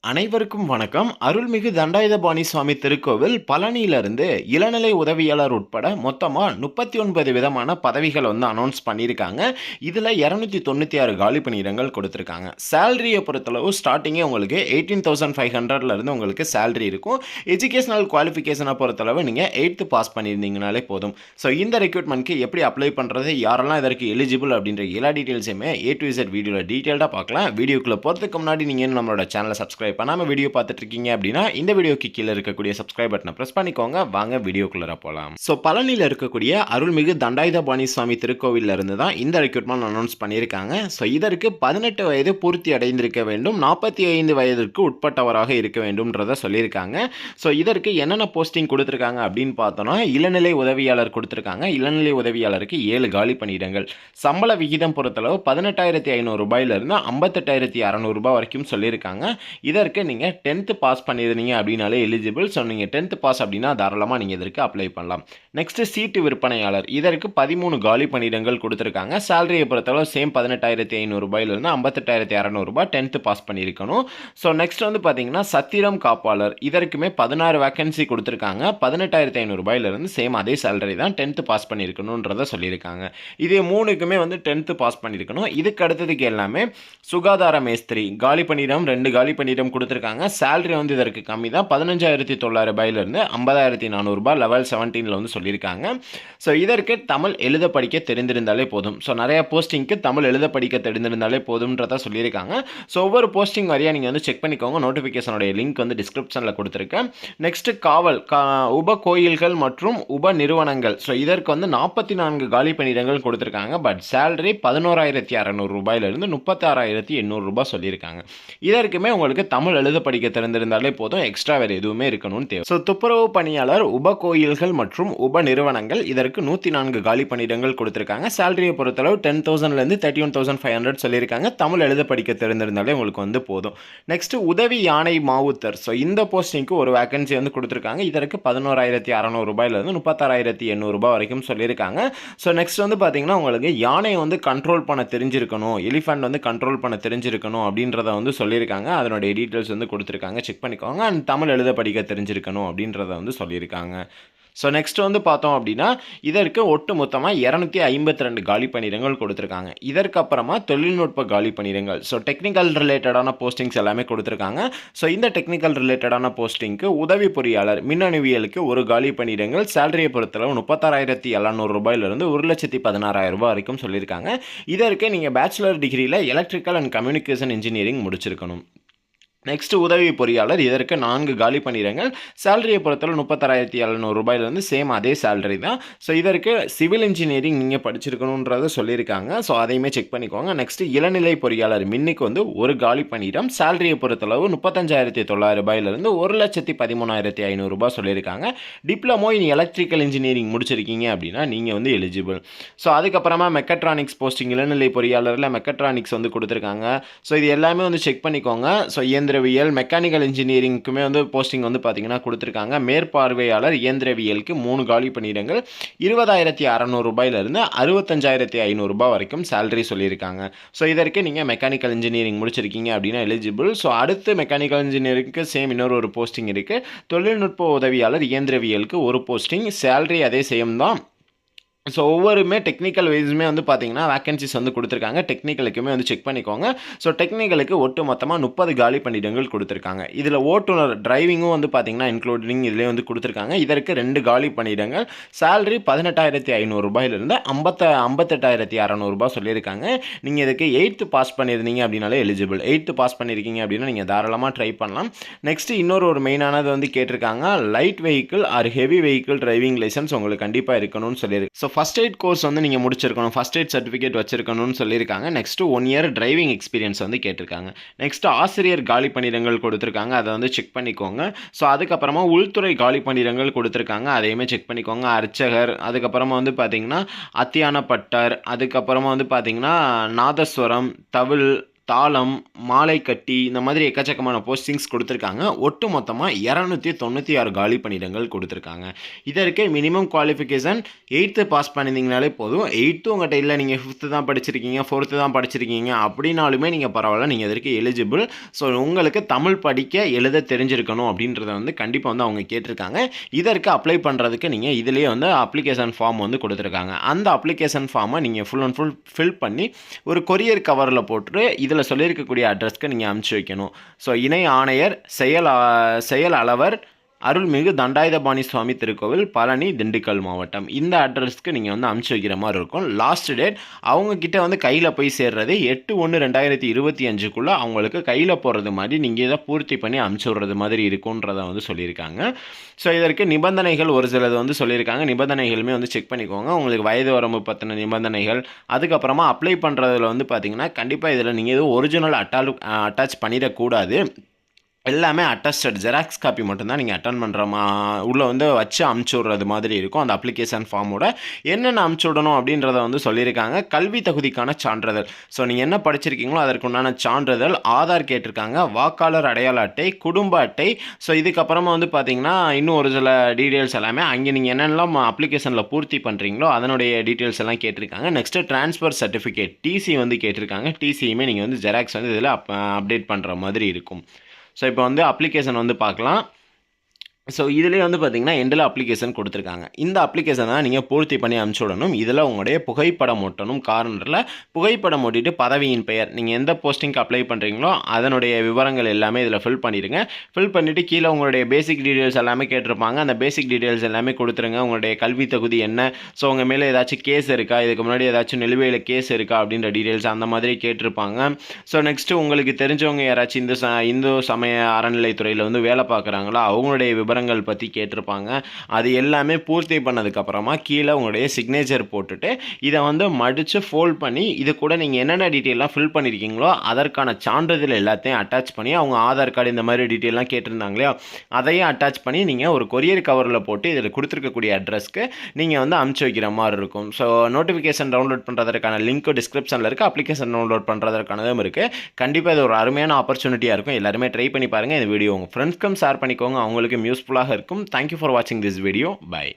அனைவருக்கும் வணக்கம். அருள்மிகு தண்டாயுதபாணி சுவாமி திருக்கோவில் பழனியிலிருந்து இளநிலை உதவியாளர் உட்பட மொத்தமா 39 விதமான பதவிகள் அனௌன்ஸ் பண்ணியிருக்காங்க. இதுல 296 காலி பணியிடங்கள் கொடுத்திருக்காங்க. சேலரிய பொறுத்தளவு ஸ்டார்ட்டிங்கே உங்களுக்கு 18,500ல இருந்து உங்களுக்கு சேலரி இருக்கும். எஜுகேஷனல் குவாலிஃபிகேஷனை பொறுத்தளவு நீங்க 8th பாஸ் பண்ணியிருந்தீங்கனாலே போதும். ஸோ இந்த ரெக்ரூட்மெண்ட்க்கு எப்படி அப்ளை பண்றது, யாரெல்லாம் இதற்கு எலிஜிபிள் அப்படின்ற எல்லா டீட்டெயில்ஸுமே A to Z வீடியோல டீட்டெயில்டாக பார்க்கலாம். வீடியோக்குள்ள போறதுக்கு முன்னாடி நீங்க நம்மளோட சேனலை சப்ஸ்கிரைப் பண்ணாம வீடியோ பார்த்துட்டு இருக்கீங்க அப்படின்னா இந்த வீடியோக்கு கீழே இருக்கக்கூடிய சப்ஸ்கிரைப் பட்டனை பிரஸ் பண்ணிக்கோங்க. வாங்க வீடியோக்குள்ள போலாம். ஸோ பழனியில் இருக்கக்கூடிய அருள்மிகு தண்டாயுதபாணி சுவாமி திருக்கோவிலில் இருந்து தான் இந்த ரெக்ரூட்மெண்ட் அனௌன்ஸ் பண்ணியிருக்காங்க. ஸோ இதற்கு 18 வயது பூர்த்தி அடைந்திருக்க வேண்டும், 45 வயதிற்கு உட்பட்டவராக இருக்க வேண்டும்ன்றத சொல்லியிருக்காங்க. ஸோ இதற்கு என்னென்ன போஸ்டிங் கொடுத்துருக்காங்க அப்படின்னு பார்த்தோம்னா, இளநிலை உதவியாளர் கொடுத்துருக்காங்க. இளநிலை உதவியாளருக்கு 7 காலி பணியிடங்கள். சம்பள விகிதம் பொறுத்தளவு 18,500 ரூபாயிலிருந்து 58,600 ரூபாய் வரைக்கும் சொல்லியிருக்காங்க. இதற்கு நீங்கள் 10th பாஸ் பண்ணியிருந்தீங்க அப்படின்னாலே எலிஜிபிள். ஸோ நீங்கள் 10th பாஸ் அப்படின்னா தாராளமாக நீங்கள் இதற்கு அப்ளை பண்ணலாம். நெக்ஸ்ட் சீட்டு விற்பனையாளர், இதற்கு 13 காலி பணியிடங்கள் கொடுத்துருக்காங்க. சேலரியை பொறுத்தளவு சேம் 18,500 ரூபாயிலிருந்து 58,600 ரூபாய் 10th பாஸ் பண்ணியிருக்கணும். ஸோ நெக்ஸ்ட் பார்த்தீங்கன்னா சத்திரம் காப்பாளர், இதற்குமே 16 வேகன்சி கொடுத்துருக்காங்க. 18,500 ரூபாயிலிருந்து சேம் அதே சேலரி தான் 10th பாஸ் பண்ணியிருக்கணுன்றதை சொல்லியிருக்காங்க. இது மூணுக்குமே 10th பாஸ் பண்ணியிருக்கணும். இதுக்கு அடுத்ததுக்கு எல்லாமே சுகாதார மேஸ்திரி காலி பணியிடம் 2 காலி பணியிடம் கொடுத்துருக்காங்க. சேலரி இதற்கு கம்மி தான், 15,900 ரூபாயிலிருந்து 50,400 ரூபாய் லெவல் 17ல சொல்லியிருக்காங்க. ஸோ இதற்கு தமிழ் எழுத படிக்க தெரிந்திருந்தாலே போதும். ஸோ நிறைய போஸ்டிங்க்கு தமிழ் எழுத படிக்க தெரிந்திருந்தாலே போதும்ன்றத சொல்லியிருக்காங்க. ஸோ ஒவ்வொரு போஸ்டிங் வரையா நீங்கள் செக் பண்ணிக்கோங்க. நோட்டிஃபிகேஷனுடைய லிங்க் டிஸ்கிரிப்ஷனில் கொடுத்துருக்கேன். நெக்ஸ்ட் காவல் உப கோயில்கள் மற்றும் உப நிறுவனங்கள். ஸோ இதற்கு 44 காலி பணியிடங்கள் கொடுத்துருக்காங்க. பட் சேலரி 11,600 ரூபாயிலிருந்து 36,800 ரூபாய் சொல்லியிருக்காங்க. இதற்குமே உங்களுக்கு தமிழ் எழுத படிக்க தெரிந்திருந்தாலே போதும், எக்ஸ்ட்ரா வேறு எதுவுமே இருக்கணும்னு தேவை. ஸோ துப்புரவு பணியாளர் உப கோயில்கள் மற்றும் உப நிறுவனங்கள், இதற்கு 104 காலி பணியிடங்கள் கொடுத்துருக்காங்க. சேலரியை பொறுத்தளவு 10,000லேருந்து 31,500 சொல்லியிருக்காங்க. தமிழ் எழுத படிக்க தெரிந்திருந்தாலே உங்களுக்கு போதும். நெக்ஸ்ட் உதவி யானை மாவுத்தர். ஸோ இந்த போஸ்டிங்க்கு ஒரு வேகன்சி கொடுத்துருக்காங்க. இதற்கு 11,600 ரூபாயிலிருந்து 36,800 ரூபாய் வரைக்கும் சொல்லியிருக்காங்க. ஸோ நெக்ஸ்ட் பார்த்தீங்கன்னா உங்களுக்கு யானையை கண்ட்ரோல் பண்ண தெரிஞ்சிருக்கணும், எலிஃபண்ட் கண்ட்ரோல் பண்ண தெரிஞ்சிருக்கணும் அப்படின்றத சொல்லியிருக்காங்க. அதனுடைய டீட்டெயில்ஸ் கொடுத்துருக்காங்க, செக் பண்ணிக்கோங்க. அண்ட் தமிழ் எழுத படிக்க தெரிஞ்சிருக்கணும் அப்படின்றத சொல்லியிருக்காங்க. ஸோ நெக்ஸ்ட் பார்த்தோம் அப்படின்னா இதற்கு ஒட்டு மொத்தமாக 252 காலி பணியிடங்கள் கொடுத்துருக்காங்க. இதற்கப்புறமா தொழில்நுட்ப காலி பணியிடங்கள், ஸோ டெக்னிக்கல் ரிலேட்டடான போஸ்டிங்ஸ் எல்லாமே கொடுத்துருக்காங்க. ஸோ இந்த டெக்னிக்கல் ரிலேட்டடான போஸ்டிங்க்கு உதவி பொறியாளர் மின்னணுவியலுக்கு ஒரு காலி பணியிடங்கள். சேலரியை பொறுத்தளவு 36,700 ரூபாயிலிருந்து 1,16,000 ரூபாய் வரைக்கும் சொல்லியிருக்காங்க. இதற்கு நீங்கள் பேச்சுலர் டிகிரியில் எலக்ட்ரிக்கல் அண்ட் கம்யூனிகேஷன் இன்ஜினியரிங் முடிச்சிருக்கணும். நெக்ஸ்ட் உதவி பொறியாளர், இதற்கு 4 காலி பணியிடங்கள். சேலரியை பொறுத்தவரை 36,700 ரூபாயிலிருந்து சேம் அதே சேலரி தான். ஸோ இதற்கு சிவில் இன்ஜினியரிங் நீங்கள் படிச்சிருக்கணுன்றதை சொல்லியிருக்காங்க. ஸோ அதையுமே செக் பண்ணிக்கோங்க. நெக்ஸ்ட் இளநிலை பொறியாளர் மின்னுக்கு ஒரு காலி பணியிடம். சேலரியை பொறுத்தளவு 35,900 ரூபாயிலிருந்து 1,13,500 ரூபாய் சொல்லியிருக்காங்க. டிப்ளமோ இன் எலக்ட்ரிக்கல் இன்ஜினியரிங் முடிச்சிருக்கீங்க அப்படின்னா நீங்கள் எலிஜிபிள். ஸோ அதுக்கப்புறமா மெக்கட்ரானிக்ஸ் போஸ்டிங், இளநிலை பொறியாளரில் மெக்கட்ரானிக்ஸ் கொடுத்துருக்காங்க. ஸோ இது எல்லாமே செக் பண்ணிக்கோங்க. ஸோ இயந்திரவியல் மெக்கானிக்கல் இன்ஜினியரிங்க்குமே போஸ்டிங் பார்த்தீங்கன்னா கொடுத்துருக்காங்க. மேற்பார்வையாளர் இயந்திரவியலுக்கு 3 காலி பணியிடங்கள். 20,600 ரூபாயிலிருந்து 65,500 ரூபாய் வரைக்கும் சேலரி சொல்லியிருக்காங்க. ஸோ இதற்கு நீங்கள் மெக்கானிக்கல் இன்ஜினியரிங் முடிச்சிருக்கீங்க அப்படின்னா எலிஜிபிள். ஸோ அடுத்து மெக்கானிக்கல் இன்ஜினியரிங்க்கு சேம் இன்னொரு போஸ்டிங் இருக்குது. தொழில்நுட்ப உதவியாளர் இயந்திரவியலுக்கு ஒரு போஸ்டிங். சேலரி அதே சேம் தான். ஸோ ஒவ்வொருமே டெக்னிக்கல் வைஸுமே பார்த்தீங்கன்னா வேகன்சிஸ் கொடுத்துருக்காங்க. டெக்னிக்கலுக்குமே செக் பண்ணிக்கோங்க. ஸோ டெக்னிக்கலுக்கு ஒட்டு மொத்தமாக 30 காலி பணியிடங்கள் கொடுத்துருக்காங்க. இதில் ஓட்டுநர் டிரைவிங்கும் பார்த்தீங்கன்னா இன்க்ளூடிங் இதிலே கொடுத்துருக்காங்க. இதற்கு 2 காலி பணியிடங்கள். சேலரி 18,500 ரூபாயிலிருந்து 58,600 ரூபாய் சொல்லியிருக்காங்க. நீங்கள் இதுக்கு 8th பாஸ் பண்ணியிருந்தீங்க அப்படின்னாலே எலிஜிபிள். 8th பாஸ் பண்ணியிருக்கீங்க அப்படின்னா நீங்கள் தாராளமாக ட்ரை பண்ணலாம். நெக்ஸ்ட் இன்னொரு மெயினானது கேட்டிருக்காங்க, light vehicle or heavy vehicle driving licence உங்களுக்கு கண்டிப்பாக இருக்கணும்னு சொல்லியிருக்கு. ஸோ ஃபஸ்ட் எய்ட் கோர்ஸ் நீங்கள் முடிச்சிருக்கணும், ஃபஸ்ட் எய்ட் சர்டிஃபிகேட் வச்சிருக்கணும்னு சொல்லியிருக்காங்க. நெக்ஸ்ட் 1 இயர் டிரைவிங் எக்ஸ்பீரியன்ஸ் கேட்டிருக்காங்க. நெக்ஸ்ட் ஆசிரியர் காலி பணியிடங்கள் கொடுத்துருக்காங்க, அதை செக் பண்ணிக்கோங்க. ஸோ அதுக்கப்புறமா உள்துறை காலி பணியிடங்கள் கொடுத்துருக்காங்க, அதையுமே செக் பண்ணிக்கோங்க. அர்ச்சகர், அதுக்கப்புறமா பார்த்தீங்கன்னா அத்தியான பட்டர், அதுக்கப்புறமா பார்த்தீங்கன்னா நாதஸ்வரம், தவில், தாளம், மாலை கட்டி இந்த மாதிரி எக்கச்சக்கமான போஸ்டிங்ஸ் குடுத்துருக்காங்க. ஒட்டு மொத்தமா 296 காலி பணியிடங்கள் குடுத்துருக்காங்க. இதற்கு மினிமம் குவாலிஃபிகேஷன் 8th பாஸ் பண்ணியிருந்தீங்கனாலே போதும். 8th உங்கட்ட இல்ல, நீங்க 5th தான் படிச்சிருக்கீங்க, 4th தான் படிச்சிருக்கீங்க அப்படின்னாலுமே நீங்க பரவால்ல. நீங்க இதற்கு எலிஜிபிள். ஸோ உங்களுக்கு தமிழ் படிக்க, எழுத தெரிஞ்சிருக்கணும் அப்படின்றத வந்து கண்டிப்பா வந்து அவங்க கேட்டிருக்காங்க. இதற்கு அப்ளை பண்றதுக்கு நீங்க இதிலேயே வந்து அப்ளிகேஷன் ஃபார்ம் வந்து குடுத்துருக்காங்க. அந்த அப்ளிகேஷன் ஃபார்மை நீங்க ஃபுல் அண்ட் ஃபுல் ஃபில் பண்ணி ஒரு கொரியர் கவர்ல போட்டு இதில சொல்லியிருக்கக்கூடிய அட்ரஸ்க்கு நீங்க அனுப்பிச்சு வைக்கணும். ஸோ இணை ஆணையர், செயல் அளவர், அருள்மிகு தண்டாயுதபாணி சுவாமி திருக்கோவில், பழனி, திண்டுக்கல் மாவட்டம். இந்த அட்ரஸ்க்கு நீங்கள் வந்து அனுப்பிச்சு வைக்கிற மாதிரி இருக்கும். லாஸ்ட் டேட் அவங்கக்கிட்ட வந்து கையில் போய் சேர்றது 8/1/2025க்குள்ளே அவங்களுக்கு கையில் போடுறது மாதிரி நீங்கள் இதை பூர்த்தி பண்ணி அனுப்பிச்சு விடுறது மாதிரி இருக்குன்றதை வந்து சொல்லியிருக்காங்க. ஸோ இதற்கு நிபந்தனைகள் ஒரு சிலது வந்து சொல்லியிருக்காங்க. நிபந்தனைகளுமே வந்து செக் பண்ணிக்கோங்க. உங்களுக்கு வயது வரம்பு பற்றின நிபந்தனைகள், அதுக்கப்புறமா அப்ளை பண்ணுறதுல வந்து பார்த்தீங்கன்னா கண்டிப்பாக இதில் நீங்கள் எதுவும் ஒரிஜினல் அட்டாச் பண்ணிடக்கூடாது. எல்லாமே அட்டஸ்டட் ஜெராக்ஸ் காப்பி மட்டும்தான் நீங்கள் அட்டன் பண்ணுற உள்ளே வந்து வச்சு அமுச்சு விட்றது மாதிரி இருக்கும். அந்த அப்ளிகேஷன் ஃபார்மோட என்னென்ன அமுச்சு விடணும் அப்படின்றத வந்து சொல்லியிருக்காங்க. கல்வி தகுதிக்கான சான்றிதழ், ஸோ நீங்கள் என்ன படிச்சிருக்கீங்களோ அதற்குண்டான சான்றிதழ், ஆதார் கேட்டிருக்காங்க, வாக்காளர் அடையாள அட்டை, குடும்ப அட்டை. ஸோ இதுக்கப்புறமா வந்து பார்த்தீங்கன்னா இன்னும் ஒரு சில டீட்டெயில்ஸ் எல்லாமே அங்கே நீங்கள் என்னென்னலாம் அப்ளிகேஷனில் பூர்த்தி பண்ணுறீங்களோ அதனுடைய டீட்டெயில்ஸ் எல்லாம் கேட்டிருக்காங்க. நெக்ஸ்ட்டு ட்ரான்ஸ்ஃபர் சர்டிஃபிகேட், டிசி வந்து கேட்டிருக்காங்க. டிசியுமே நீங்கள் வந்து ஜெராக்ஸ் வந்து இதில் அப்டேட் பண்ணுற மாதிரி இருக்கும். ஸோ இப்போ வந்து அப்ளிகேஷன் வந்து பார்க்கலாம். ஸோ இதிலே வந்து பார்த்தீங்கன்னா எண்டில் அப்ளிகேஷன் கொடுத்துருக்காங்க. இந்த அப்ளிகேஷனை நீங்கள் பூர்த்தி பண்ணி அனுப்பிச்சு விடணும். இதில் உங்களுடைய புகைப்படம் ஒட்டணும். கார்னரில் புகைப்படம் ஒட்டிட்டு பதவியின் பெயர், நீங்கள் எந்த போஸ்டிங்க்கு அப்ளை பண்ணுறீங்களோ அதனுடைய விவரங்கள் எல்லாமே இதில் ஃபில் பண்ணிடுங்க. ஃபில் பண்ணிவிட்டு கீழே உங்களுடைய பேசிக் டீட்டெயில்ஸ் எல்லாமே கேட்டிருப்பாங்க. அந்த பேசிக் டீட்டெயில்ஸ் எல்லாமே கொடுத்துருங்க. உங்களுடைய கல்வி தகுதி என்ன, ஸோ உங்கள் மேலே ஏதாச்சும் கேஸ் இருக்கா, இதுக்கு முன்னாடி ஏதாச்சும் நிலுவையில் கேஸ் இருக்கா அப்படின்ற டீட்டெயில்ஸ் அந்த மாதிரி கேட்டிருப்பாங்க. ஸோ நெக்ஸ்ட்டு உங்களுக்கு தெரிஞ்சவங்க யாராச்சும் இந்து சமய அறநிலைத்துறையில் வந்து வேலை பார்க்குறாங்களா, அவங்களுடைய விவரங்கள் பற்றி கேட்டிருப்பாங்க. அது எல்லாமே பூர்த்தி பண்ணதுக்கப்புறமா கீழே உங்களுடைய சிக்னேச்சர் போட்டுட்டு இதை வந்து மடித்து ஃபோல்ட் பண்ணி இது கூட நீங்கள் என்னென்ன டீட்டெயிலாம் ஃபில் பண்ணியிருக்கீங்களோ அதற்கான சான்றிதழ் எல்லாத்தையும் அட்டாச் பண்ணி, அவங்க ஆதார் கார்டு இந்த மாதிரி டீட்டெயிலாம் கேட்டிருந்தாங்க இல்லையா, அதையும் அட்டாச் பண்ணி நீங்கள் ஒரு கொரியர் கவரில் போட்டு இதில் கொடுத்துருக்கக்கூடிய அட்ரஸ்க்கு நீங்கள் வந்து அனுப்பிச்சு வைக்கிற மாதிரி இருக்கும். ஸோ நோட்டிஃபிகேஷன் டவுன்லோட் பண்ணுறதுக்கான லிங்க் டிஸ்கிரிப்ஷனில் இருக்குது. அப்ளிகேஷன் டவுன்லோட் பண்ணுறதுக்கானதும் இருக்குது. கண்டிப்பாக இது ஒரு அருமையான ஆப்பர்ச்சுனிட்டியாக இருக்கும். எல்லாருமே ட்ரை பண்ணி பாருங்கள். இந்த வீடியோ உங்கள் ஃப்ரெண்ட்ஸ்க்கும் ஷேர் பண்ணிக்கோங்க. அவங்களுக்கு யூஸ்ஃபுல்லாக இருக்கும். தேங்க்யூ ஃபார் வாட்சிங் திஸ் வீடியோ. பை.